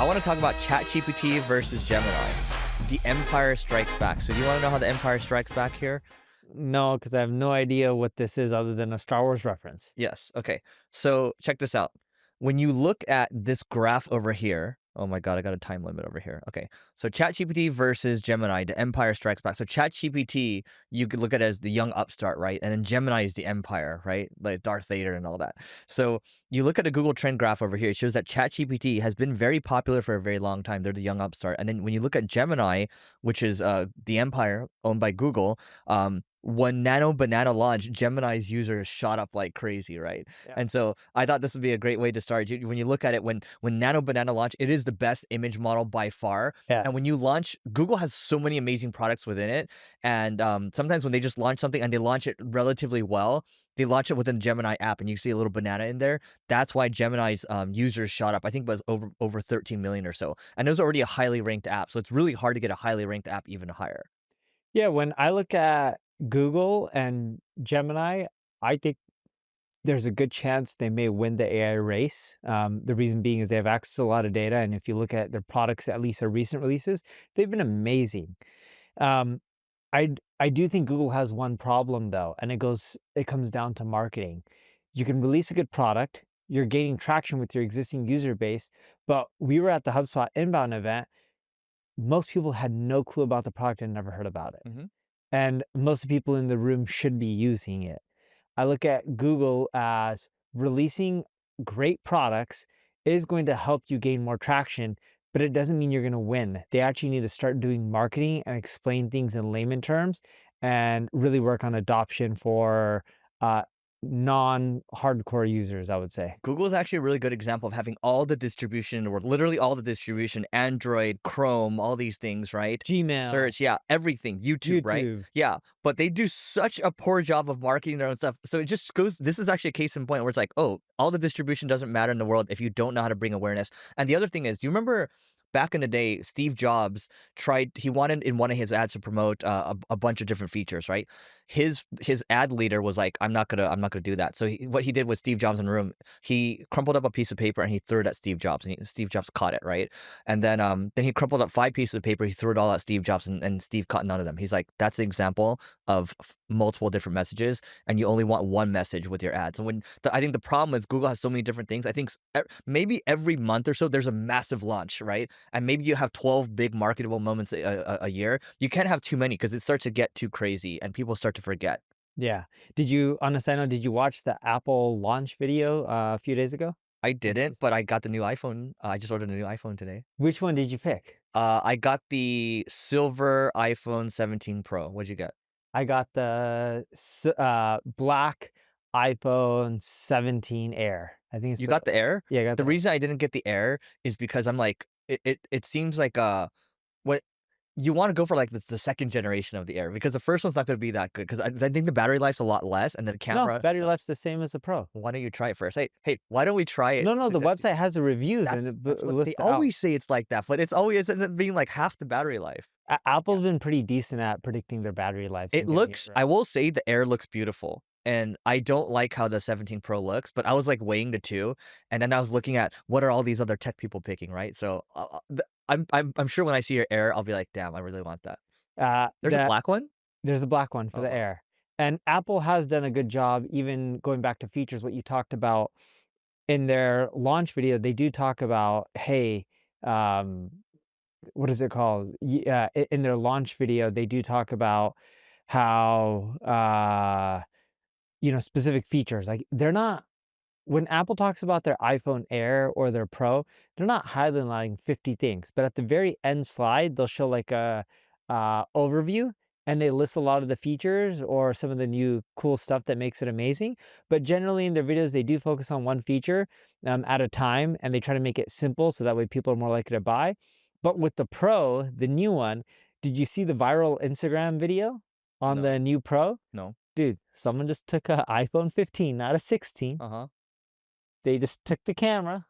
want to talk about ChatGPT versus Gemini. The Empire Strikes Back. So do you want to know how the Empire Strikes Back here? No, because I have no idea what this is other than a Star Wars reference. Yes. Okay. So check this out. When you look at this graph over here, oh my God, I got a time limit over here. Okay. So ChatGPT versus Gemini, the Empire Strikes Back. So ChatGPT, you could look at it as the young upstart, right? And then Gemini is the Empire, right? Like Darth Vader and all that. So you look at a Google trend graph over here, it shows that ChatGPT has been very popular for a very long time. They're the young upstart. And then when you look at Gemini, which is the Empire owned by Google, when Nano Banana launched, Gemini's users shot up like crazy, right? Yeah. And so I thought this would be a great way to start. When you look at it, when Nano Banana launched, it is the best image model by far. Yes. And when you launch, Google has so many amazing products within it. And sometimes when they just launch something and they launch it relatively well, they launch it within the Gemini app and you see a little banana in there. That's why Gemini's users shot up. I think it was over 13 million or so. And it was already a highly ranked app. So it's really hard to get a highly ranked app even higher. Yeah, when I look at Google and Gemini, I think there's a good chance they may win the AI race. The reason being is they have access to a lot of data. And if you look at their products, at least their recent releases, they've been amazing. I do think Google has one problem though, and it comes down to marketing. You can release a good product, you're gaining traction with your existing user base, but we were at the HubSpot Inbound event. Most people had no clue about the product and never heard about it. Mm-hmm. And most of the people in the room should be using it. I look at Google as releasing great products is going to help you gain more traction, but it doesn't mean you're going to win. They actually need to start doing marketing and explain things in layman terms and really work on adoption for non-hardcore users, I would say. Google is actually a really good example of having all the distribution in the world, literally all the distribution, Android, Chrome, all these things, right? Gmail. Search, yeah, everything, YouTube, right? Yeah, but they do such a poor job of marketing their own stuff. So it just goes, this is actually a case in point where it's like, oh, all the distribution doesn't matter in the world if you don't know how to bring awareness. And the other thing is, do you remember back in the day, Steve Jobs he wanted in one of his ads to promote a bunch of different features, right? His ad leader was like, I'm not gonna do that. So what he did with Steve Jobs in the room, he crumpled up a piece of paper and he threw it at Steve Jobs, and Steve Jobs caught it, right? And then he crumpled up 5 pieces of paper, he threw it all at Steve Jobs, and Steve caught none of them. He's like, that's an example of multiple different messages, and you only want one message with your ads. And I think the problem is Google has so many different things. I think maybe every month or so there's a massive launch, right? And maybe you have 12 big marketable moments a year. You can't have too many because it starts to get too crazy and people start to forget. Yeah. On a side note, did you watch the Apple launch video a few days ago? I didn't, but I got the new iPhone. I just ordered a new iPhone today. Which one did you pick? I got the silver iPhone 17 Pro. What'd you get? I got the black iPhone 17 Air. I think it's You got the Air? Yeah, I got the reason I didn't get the Air is because I'm like, it seems like what you want to go for, like the second generation of the Air, because the first one's not going to be that good, because I think the battery life's a lot less, and the camera. No, battery life's the same as the Pro. Why don't you try it first? Hey, why don't we try it? No, the website has the reviews. That's what they always say it's like that, but it's always ends up being like half the battery life. Apple's been pretty decent at predicting their battery lives. It looks, I will say, the Air looks beautiful. And I don't like how the 17 Pro looks, but I was like weighing the two, and then I was looking at what are all these other tech people picking, right? So I'm sure when I see your Air, I'll be like, damn, I really want that. There's a black one? There's a black one for the Air. And Apple has done a good job, even going back to features, what you talked about in their launch video. They do talk about, hey, what is it called? Yeah, in their launch video, they do talk about how specific features. Like when Apple talks about their iPhone Air or their Pro, they're not highlighting 50 things, but at the very end slide, they'll show like a overview, and they list a lot of the features or some of the new cool stuff that makes it amazing. But generally in their videos, they do focus on one feature at a time, and they try to make it simple so that way people are more likely to buy. But with the Pro, the new one, did you see the viral Instagram video on the new Pro? No. Dude, someone just took an iPhone 15, not a 16. They just took the camera,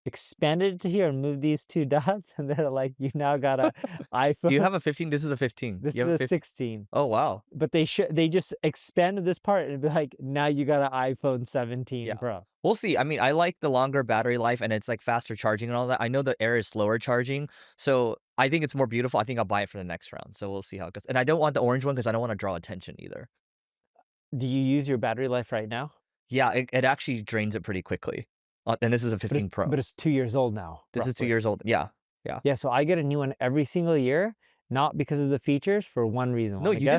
expanded it to here and moved these 2 dots, and they're like, "You now got a Do you iPhone." have a 15? This is a 15. This You is have a a 15? 16, Oh, wow. but they just expanded this part and be like, "Now you got an iPhone Yeah. 17 Pro." We'll see. I mean, I like the longer battery life and it's like faster charging and all that. I know the Air is slower charging, so I think it's more beautiful. I think I'll buy it for the next round. So we'll see how it goes. And I don't want the orange one because I don't want to draw attention either. Do you use your battery life right now? Yeah, it actually drains it pretty quickly. And this is a But 15 Pro. it's 2 years old now, This is 2 roughly. years old. Yeah. Yeah. Yeah, so I get a new one every single year, not because of the features, for one reason. No, Wanna guess? you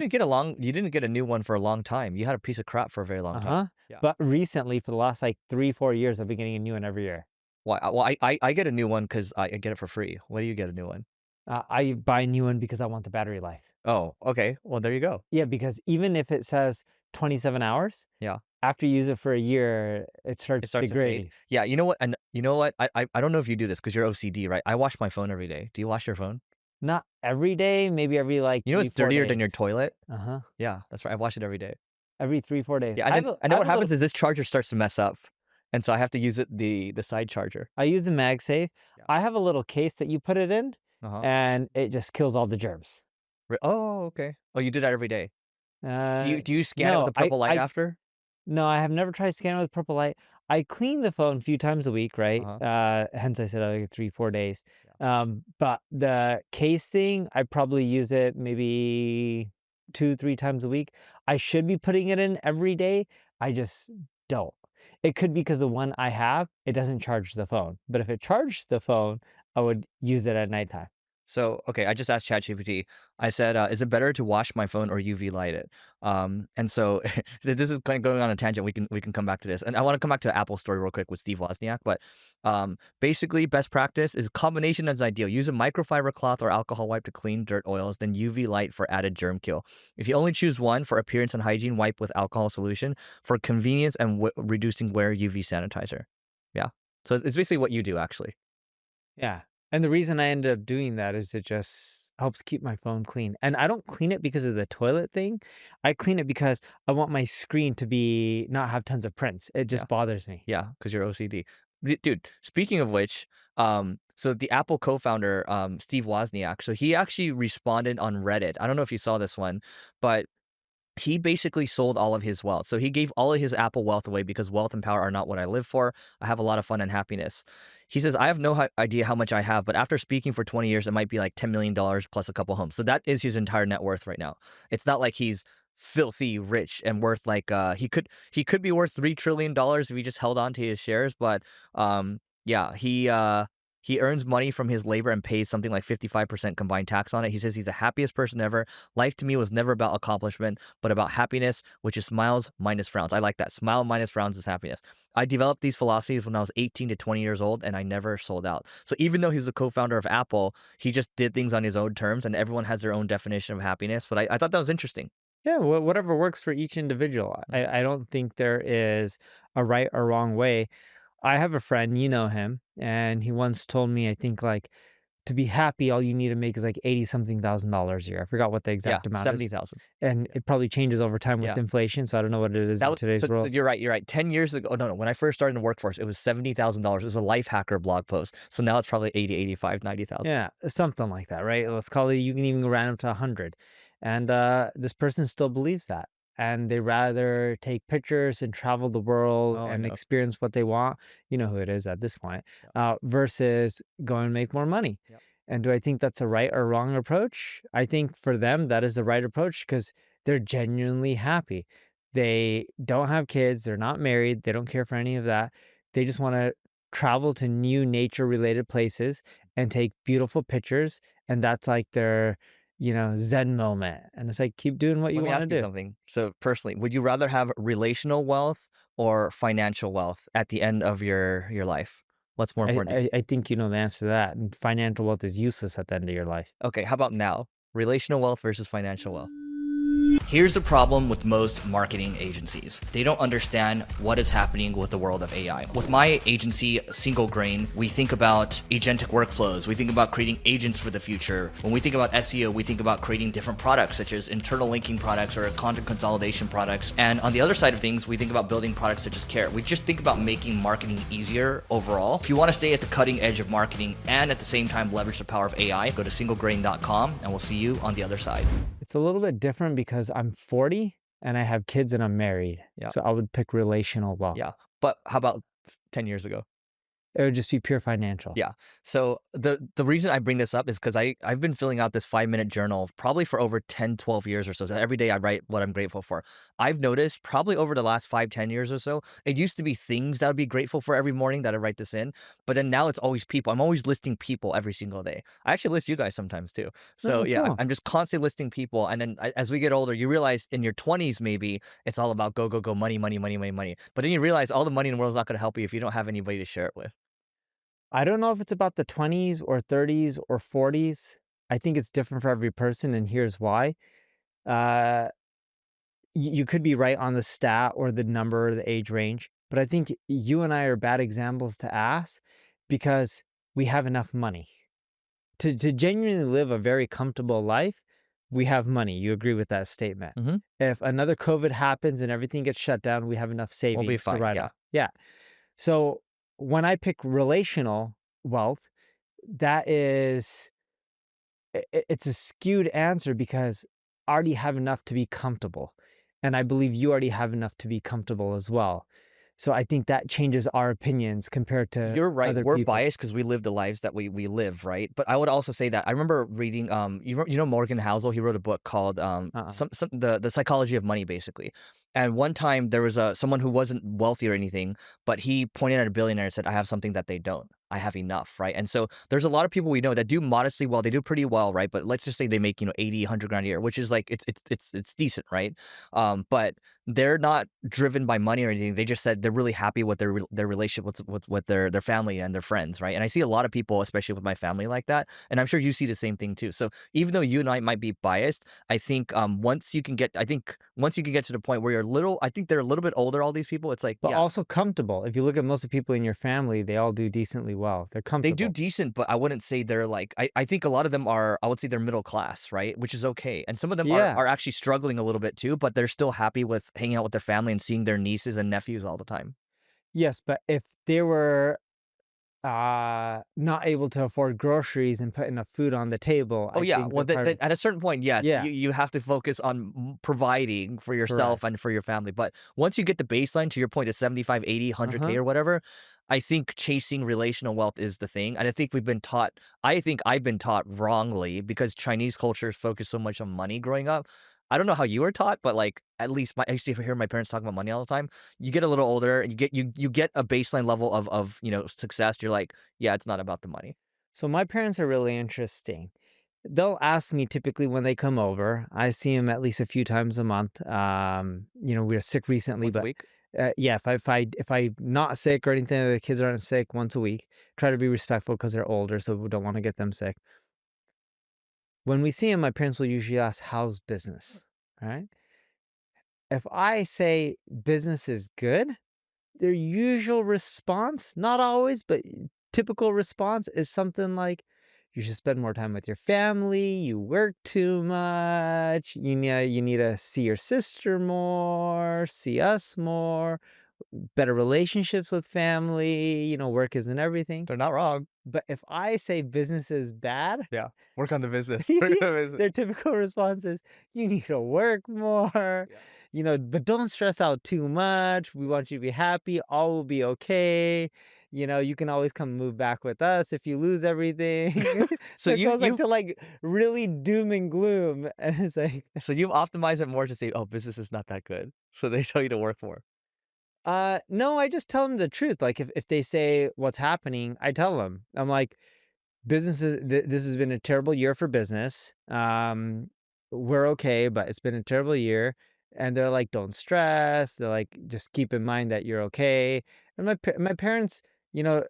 didn't get a new one for a long time. You had a piece of crap for a very long time. Uh-huh. Yeah. But recently, for the last, like, 3, 4 years, I've been getting a new one every year. Well, I get a new one because I get it for free. Why do you get a new one? I buy a new one because I want the battery life. Oh, okay. Well, there you go. Yeah, because even if it says 27 hours, Yeah. after you use it for a year, it It starts starts to fade. degrading. Yeah, you know what? And you know what? I don't know if you do this because you're OCD, right? I wash my phone every day. Do you wash your phone? Not every day, maybe every, like, You know 3, it's 4 dirtier than your days. toilet? Uh-huh. Yeah, that's right. I wash it every day. Every 3, 4 days. Yeah, and then I what have a little happens is this charger starts to mess up, and so I have to use the side charger. I use the MagSafe. Yeah. I have a little case that you put it in, Uh-huh. and it just kills all the germs. Oh, okay. Oh, you do that every day. Uh, Do you scan it with no, the purple light I after? no, I have never tried scanning with purple light. I clean the phone a few times a week, right? Uh-huh. Hence I said like 3, 4 days. Yeah. But the case thing, I probably use it maybe 2, 3 times a week. I should be putting it in every day. I just don't. It could be because the one I have, it doesn't charge the phone. But if it charged the phone, I would use it at nighttime. So, okay, I just asked ChatGPT. I said, "Is it better to wash my phone or UV light it?" And so this is kind of going on a tangent. We can come back to this, and I want to come back to the Apple story real quick with Steve Wozniak. But basically, best practice is combination is ideal. Use a microfiber cloth or alcohol wipe to clean dirt oils, then UV light for added germ kill. If you only choose one for appearance and hygiene, wipe with alcohol solution. For convenience and reducing wear, UV sanitizer. Yeah, so it's basically what you do actually. Yeah. And the reason I ended up doing that is it just helps keep my phone clean. And I don't clean it because of the toilet thing. I clean it because I want my screen to be not have tons of prints. It Yeah. just bothers me. Yeah, because you're OCD. Dude, speaking of which, so the Apple co-founder, Steve Wozniak, so he actually responded on Reddit. I don't know if you saw this one, but he basically sold all of his wealth. So he gave all of his Apple wealth away because wealth and power are not what I live for. I have a lot of fun and happiness. He says, I have no idea how much I have, but after speaking for 20 years, it might be like $10 million plus a couple homes. So that is his entire net worth right now. It's not like he's filthy rich and worth like he could be worth $3 trillion if he just held on to his shares, but yeah, he earns money from his labor and pays something like 55% combined tax on it. He says he's the happiest person ever. Life to me was never about accomplishment, but about happiness, which is smiles minus frowns. I like that. Smile minus frowns is happiness. I developed these philosophies when I was 18 to 20 years old, and I never sold out. So even though he's the co-founder of Apple, he just did things on his own terms, and everyone has their own definition of happiness. But I thought that was interesting. Yeah, whatever works for each individual. I don't think there is a right or wrong way. I have a friend, you know him, and he once told me, I think like to be happy, all you need to make is like 80 something $1,000 a year. I forgot what the Yeah, exact amount is. 70,000. And Yeah. it probably changes over time with Yeah. inflation. So I don't know what it is in today's So world. you're right. You're right. 10 years ago, oh, no, when I first started in the workforce, it was $70,000. It was a life hacker blog post. So now it's probably 80, 85, 90,000. Yeah, something like that, right? Let's call it, you can even go round up to 100. And this person still believes that. And they rather take pictures and travel the world Oh, I and know. experience what they want. You know who it is at this point, Yeah. versus go and make more money. Yeah. And do I think that's a right or wrong approach? I think for them, that is the right approach because they're genuinely happy. They don't have kids, they're not married, they don't care for any of that. They just want to travel to new nature related places and take beautiful pictures. And that's like their, Zen moment. And it's like, keep doing what you Let me want to ask you do. something. So personally, would you rather have relational wealth or financial wealth at the end of your life? What's more I, important to you? I think you know the answer to that. And financial wealth is useless at the end of your life. Okay, how about now? Relational wealth versus financial wealth. Here's the problem with most marketing agencies. They don't understand what is happening with the world of AI. With my agency, Single Grain, we think about agentic workflows. We think about creating agents for the future. When we think about SEO, we think about creating different products, such as internal linking products or content consolidation products. And on the other side of things, we think about building products such as Care. We just think about making marketing easier overall. If you want to stay at the cutting edge of marketing and at the same time leverage the power of AI, go to singlegrain.com and we'll see you on the other side. It's a little bit different because I'm 40 and I have kids and I'm married. Yeah. So I would pick relational wealth. Yeah. But how about 10 years ago? It would just be pure financial. Yeah. So the reason I bring this up is because I've been filling out this 5-minute journal probably for over 10, 12 years or so. So every day I write what I'm grateful for. I've noticed probably over the last 5, 10 years or so, it used to be things that I'd be grateful for every morning that I write this in. But then now it's always people. I'm always listing people every single day. I actually list you guys sometimes too. So Oh, yeah, cool. I'm just constantly listing people. And then as we get older, you realize in your 20s, maybe it's all about go, go, go, money, money, money, money, money. But then you realize all the money in the world is not going to help you if you don't have anybody to share it with. I don't know if it's about the 20s or 30s or 40s. I think it's different for every person, and here's why. Uh, you could be right on the stat or the number or the age range, but I think you and I are bad examples to ask because we have enough money. To genuinely live a very comfortable life, we have money. You agree with that statement. Mm-hmm. If another COVID happens and everything gets shut down, we have enough We'll be savings to fine. ride Yeah. off. Yeah. So when I pick relational wealth, that is it's a skewed answer because I already have enough to be comfortable. And I believe you already have enough to be comfortable as well. So I think that changes our opinions compared to You're right. other We're people. biased because we live the lives that we live, right? But I would also say that I remember reading you know Morgan Housel. He wrote a book called Uh-uh. some the psychology of money basically. And one time there was someone who wasn't wealthy or anything, but he pointed at a billionaire and said, "I have something that they don't. I have enough," right? And so there's a lot of people we know that do modestly well. They do pretty well, right? But let's just say they make 80, 100 grand a year, which is like it's decent, right? But they're not driven by money or anything. They just said they're really happy with their relationship with their family and their friends, right? And I see a lot of people, especially with my family, like that. And I'm sure you see the same thing too. So even though you and I might be biased, I think once you can get to the point where I think they're a little bit older. All these people, it's like But yeah, also comfortable. If you look at most of the people in your family, they all do decently well. They're they do comfortable. decent, but I wouldn't say they're like I think a lot of them are I would say they're middle class, right? Which is okay. And some of them Yeah. are actually struggling a little bit too, but they're still happy with hanging out with their family and seeing their nieces and nephews all the time. Yes, but if they were not able to afford groceries and put enough food on the table, Oh I yeah, think well they're part of at a certain point, yes, Yeah, you have to focus on providing for yourself correct. and for your family. But once you get the baseline to your point of 75, 80, 100K Uh-huh. or whatever, I think chasing relational wealth is the thing. And I think I've been taught wrongly because Chinese culture focused so much on money growing up. I don't know how you were taught, but like at least I used to hear my parents talk about money all the time. You get a little older and you get a baseline level of success. You're like, yeah, it's not about the money. So my parents are really interesting. They'll ask me typically when they come over. I see them at least a few times a month. We were sick recently, Once a but week. yeah, if I'm not sick or anything, the kids aren't sick once a week. Try to be respectful because they're older, so we don't want to get them sick. When we see them, my parents will usually ask, "How's business?" All right. If I say business is good, their usual response, not always, but typical response is something like, "You should spend more time with your family. You work too much. You need to see your sister more, see us more, better relationships with family. Work isn't everything." They're not wrong. But if I say business is bad, Yeah. Work on the business. Work on the business. their typical response is, "You need to work more, Yeah. but don't stress out too much. We want you to be happy. All will be okay. You can always come move back with us if you lose everything." So So it you goes like you to like really doom and gloom. And it's like, so you've optimized it more to say, "Oh, business is not that good." So they tell you to work more. no, I just tell them the truth. Like if they say what's happening, I tell them. I'm like, this has been a terrible year for business. We're okay, but it's been a terrible year. And they're like, don't stress. They're like, just keep in mind that you're okay. And my parents, you know,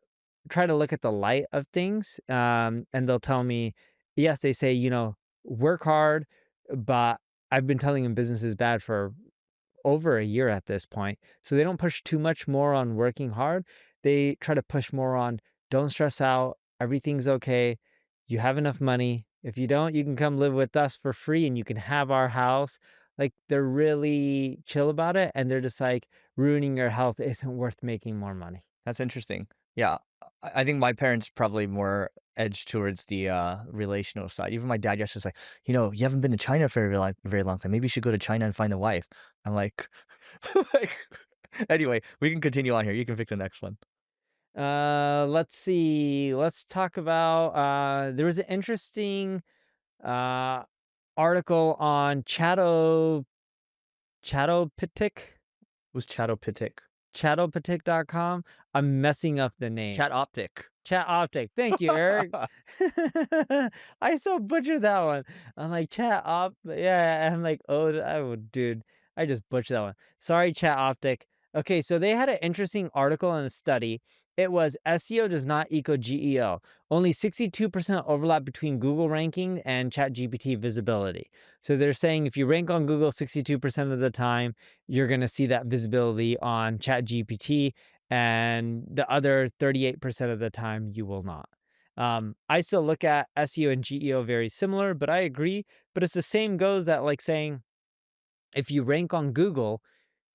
try to look at the light of things. And they'll tell me, yes, they say, work hard, but I've been telling him business is bad for over a year at this point. So they don't push too much more on working hard. They try to push more on don't stress out. Everything's okay. You have enough money. If you don't, you can come live with us for free and you can have our house. Like they're really chill about it. And they're just like ruining your health isn't worth making more money. That's interesting. Yeah, I think my parents probably more edged towards the, relational side. Even my dad yesterday was like, "You haven't been to China for a very long time. Maybe you should go to China and find a wife." I'm like like anyway, we can continue on here. You can pick the next one. Let's see. Let's talk about there was an interesting uh article on Chattopitic, Who's Chattopitic? chattopitic.com. I'm messing up the name. Chat Optic. Chat Optic. Thank you, Eric. I so butchered that one. I'm like chat op. Yeah, I'm like, oh, dude, I just butchered that one. Sorry, Chat Optic. Okay, so they had an interesting article and a study. It was SEO does not equal GEO. Only 62% overlap between Google ranking and ChatGPT visibility. So they're saying if you rank on Google 62% of the time, you're going to see that visibility on ChatGPT, and the other 38% of the time you will not. I still look at SEO and GEO very similar, but I agree. But it's the same goes that like saying if you rank on Google,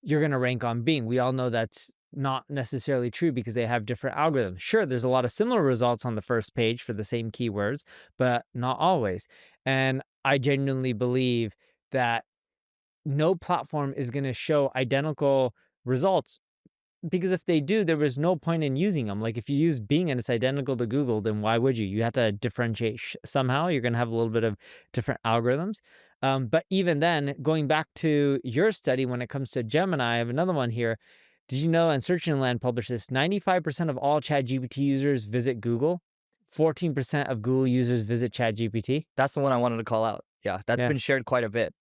you're going to rank on Bing. We all know that's not necessarily true because they have different algorithms. Sure, there's a lot of similar results on the first page for the same keywords, but not always. And I genuinely believe that no platform is going to show identical results, because if they do, there was no point in using them. Like if you use Bing and it's identical to Google, then why would you? You have to differentiate somehow. You're going to have a little bit of different algorithms. But even then, going back to your study when it comes to Gemini, I have another one here. Did you know, and Search Engine Land published this, 95% of all ChatGPT users visit Google. 14% of Google users visit ChatGPT. That's the one I wanted to call out. Yeah, that's Yeah. been shared quite a bit.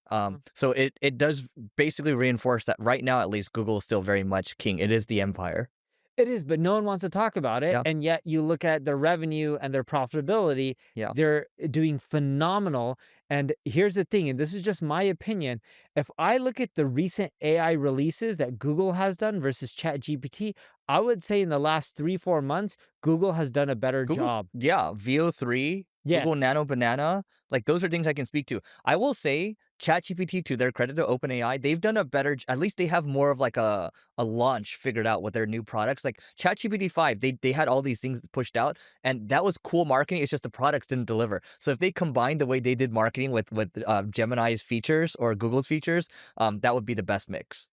So it does basically reinforce that right now, at least, Google is still very much king. It is the empire. It is, but no one wants to talk about it, Yeah, and yet you look at their revenue and their profitability, yeah. they're doing phenomenal, and here's the thing, and this is just my opinion, if I look at the recent AI releases that Google has done versus ChatGPT, I would say in the last 3, 4 months, Google has done a better Google, job. yeah, VO3, Yes. Google Nano Banana, like those are things I can speak to. I will say ChatGPT, to their credit, to OpenAI, they've done a better at least they have more of like a launch figured out with their new products. Like ChatGPT 5, they had all these things pushed out, and that was cool marketing. It's just the products didn't deliver. So if they combined the way they did marketing with Gemini's features or Google's features, that would be the best mix.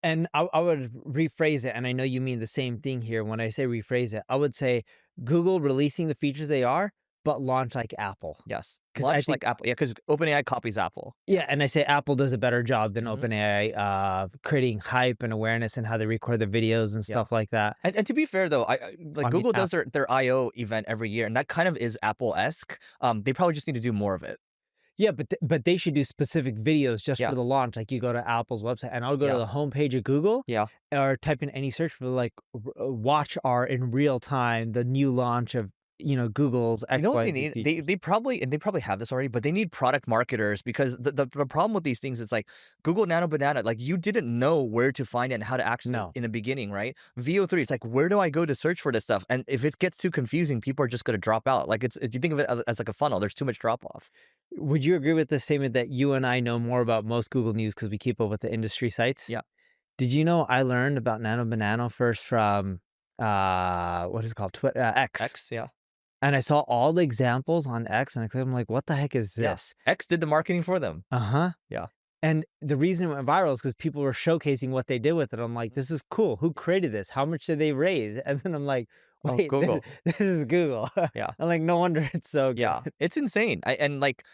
And I would rephrase it, and I know you mean the same thing here. When I say rephrase it, I would say Google releasing the features they are, but launch like Apple. Yes. Because I Launch think like Apple. Yeah, because OpenAI copies Apple. yeah, and I say Apple does a better job than Mhm. OpenAI, creating hype and awareness and how they record the videos and Yeah. stuff like that. And to be fair though, like I mean, Google does Apple. their I/O event every year, and that kind of is Apple-esque. They probably just need to do more of it. Yeah, but they should do specific videos just Yeah, for the launch. Like you go to Apple's website, and I'll go to yeah, the homepage of Google, yeah. or type in any search for like watch our in real time the new launch of Google's You know X what Y they Z need? They features. they probably and they probably have this already, but they need product marketers because the problem with these things is like Google Nano Banana, like you didn't know where to find it and how to access it No. in the beginning, right? VO3, it's like where do I go to search for this stuff? And if it gets too confusing, people are just gonna drop out. Like it's if you think of it as like a funnel, there's too much drop off. Would you agree with the statement that you and I know more about most Google News because we keep up with the industry sites? Yeah. Did you know I learned about Nano Banana first from what is it called? X. X, yeah. And I saw all the examples on X and I'm like, what the heck is Yeah. this? X did the marketing for them. Uh-huh. Yeah. And the reason it went viral is because people were showcasing what they did with it. I'm like, this is cool. Who created this? How much did they raise? And then I'm like, Oh, wait, this, Google. this is Google. Yeah. I'm like, no wonder it's so good. Yeah, it's insane. And like,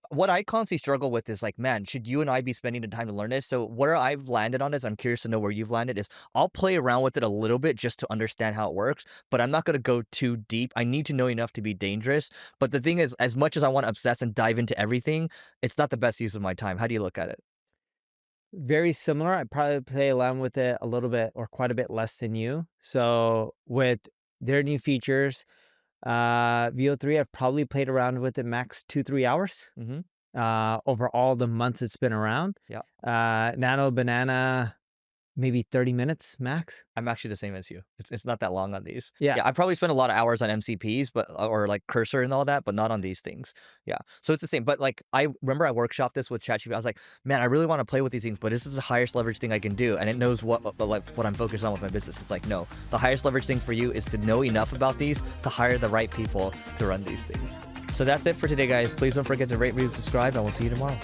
what I constantly struggle with is like, man, should you and I be spending the time to learn this? So where I've landed on this, I'm curious to know where you've landed is I'll play around with it a little bit just to understand how it works, but I'm not going to go too deep. I need to know enough to be dangerous. But the thing is, as much as I want to obsess and dive into everything, it's not the best use of my time. How do you look at it? Very similar. I probably play around with it a little bit or quite a bit less than you. So with their new features, VO3, I've probably played around with it max 2, 3 hours. Hmm. over all the months it's been around. Yeah. Nano Banana, maybe 30 minutes max. I'm actually the same as you. It's not that long on these. Yeah. Yeah, I probably spent a lot of hours on MCPs, but or like Cursor and all that, but not on these things. Yeah, so it's the same. But like I remember I workshopped this with ChatGPT. I was like, man, I really want to play with these things, but this is the highest leverage thing I can do, and it knows what I'm focused on with my business. It's like, no, the highest leverage thing for you is to know enough about these to hire the right people to run these things. So that's it for today, guys. Please don't forget to rate, review, and subscribe, and we'll see you tomorrow.